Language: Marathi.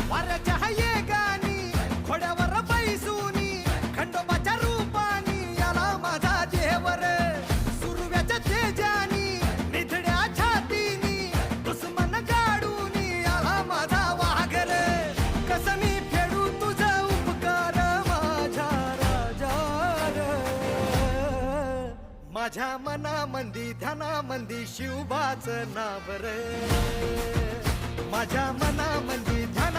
वाऱ्याच्या हाये गाणी घोड्यावर बैसूनी खंडोबाच्या रूपानी आला माझा देवर सुरव्याच्या तेजानी निधड्या छातीनी दुश्मन गाडूनी आला माझा वाघर कसं मी फेडू तुझा उपकार माझ्या राजा माझ्या मनामंदी ध्यानामंदी शिवबाचं नाव रे माझ्या मनामंदी ध्याना